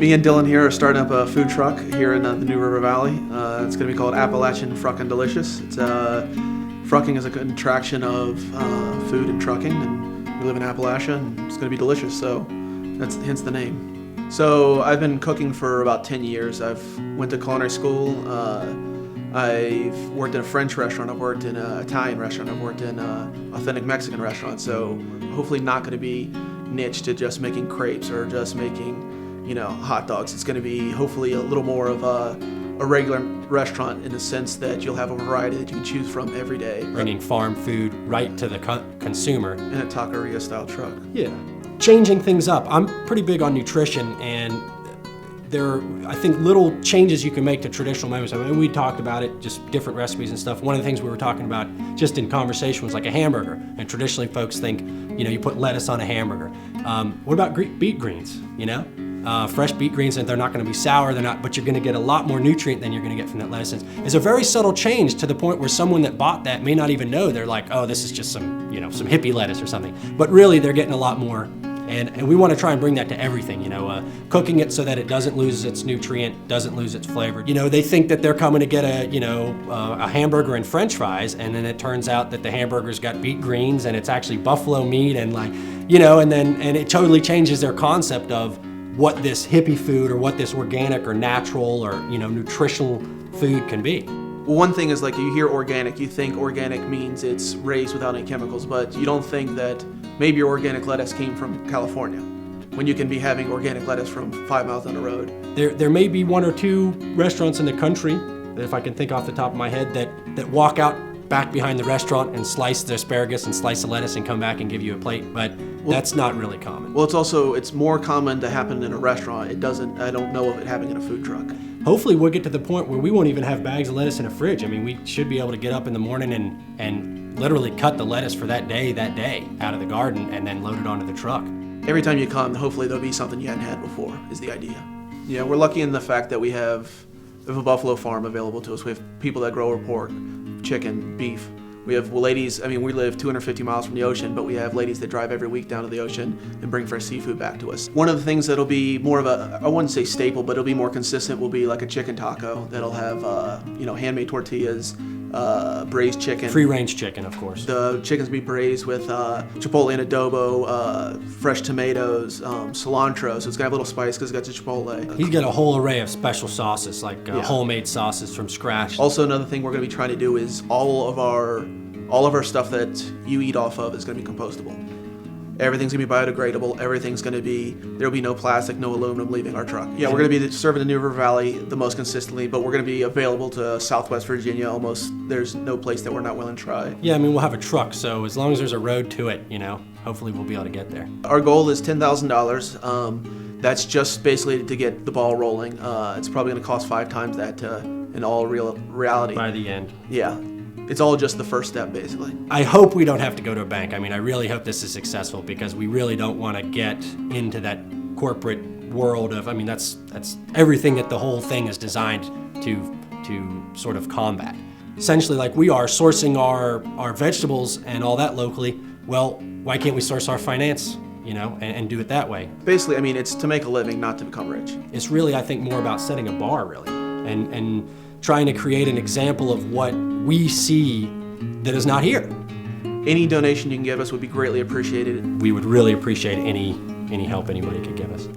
Me and Dylan here are starting up a food truck here in the New River Valley. It's going to be called Appalachian Fruckin' Delicious. Frucking is a contraction of food and trucking, and we live in Appalachia, and it's going to be delicious, so that's hence the name. So I've been cooking for about 10 years. I've went to culinary school. I've worked in a French restaurant. I've worked in an Italian restaurant. I've worked in an authentic Mexican restaurant. So hopefully not going to be niched to just making crepes or just making, hot dogs. It's going to be hopefully a little more of a regular restaurant in the sense that you'll have a variety that you can choose from every day. Bringing farm food right to the consumer. In a taqueria style truck. Yeah. Changing things up. I'm pretty big on nutrition, and there are, I think, little changes you can make to traditional menus. I mean, we talked about it, just different recipes and stuff. One of the things we were talking about just in conversation was like a hamburger. And traditionally folks think, you put lettuce on a hamburger. What about beet greens, fresh beet greens, and they're not going to be sour, but you're going to get a lot more nutrient than you're going to get from that lettuce. It's a very subtle change to the point where someone that bought that may not even know. They're like, oh, this is just some hippie lettuce or something. But really, they're getting a lot more. And we want to try and bring that to everything, cooking it so that it doesn't lose its nutrient, doesn't lose its flavor. They think that they're coming to get a hamburger and French fries, and then it turns out that the hamburger's got beet greens and it's actually buffalo meat, and and it totally changes their concept of what this hippie food or what this organic or natural or nutritional food can be. Well, one thing is, like, you hear organic, you think organic means it's raised without any chemicals, but you don't think that maybe your organic lettuce came from California when you can be having organic lettuce from 5 miles down the road. There may be one or two restaurants in the country, if I can think off the top of my head, that walk out back behind the restaurant and slice the asparagus and slice the lettuce and come back and give you a plate, but that's not really common. Well, it's more common to happen in a restaurant. I don't know of it happening in a food truck. Hopefully we'll get to the point where we won't even have bags of lettuce in a fridge. I mean, we should be able to get up in the morning and literally cut the lettuce for that day out of the garden and then load it onto the truck. Every time you come, hopefully there'll be something you hadn't had before, is the idea. We're lucky in the fact that we have a buffalo farm available to us. We have people that grow pork, chicken, beef. We have ladies, we live 250 miles from the ocean, but we have ladies that drive every week down to the ocean and bring fresh seafood back to us. One of the things that'll be more of I wouldn't say staple, but it'll be more consistent will be like a chicken taco that'll have, handmade tortillas, braised chicken. Free-range chicken, of course. The chicken's be braised with chipotle and adobo, fresh tomatoes, cilantro, so it's got a little spice because it's got the chipotle. He's got a whole array of special sauces, like homemade sauces from scratch. Also, another thing we're going to be trying to do is all of our stuff that you eat off of is going to be compostable. Everything's going to be biodegradable. There'll be no plastic, no aluminum leaving our truck. Yeah, we're going to be serving the New River Valley the most consistently, but we're going to be available to Southwest Virginia almost. There's no place that we're not willing to try. Yeah, we'll have a truck, so as long as there's a road to it, hopefully we'll be able to get there. Our goal is $10,000. That's just basically to get the ball rolling. It's probably going to cost 5 times that in all reality. By the end. Yeah. It's all just the first step, basically. I hope we don't have to go to a bank. I really hope this is successful because we really don't want to get into that corporate world of, that's everything that the whole thing is designed to sort of combat. Essentially, like we are sourcing our vegetables and all that locally, well, why can't we source our finance, and do it that way? Basically, it's to make a living, not to become rich. It's really, I think, more about setting a bar, really, and trying to create an example of what we see that is not here. Any donation you can give us would be greatly appreciated. We would really appreciate any help anybody could give us.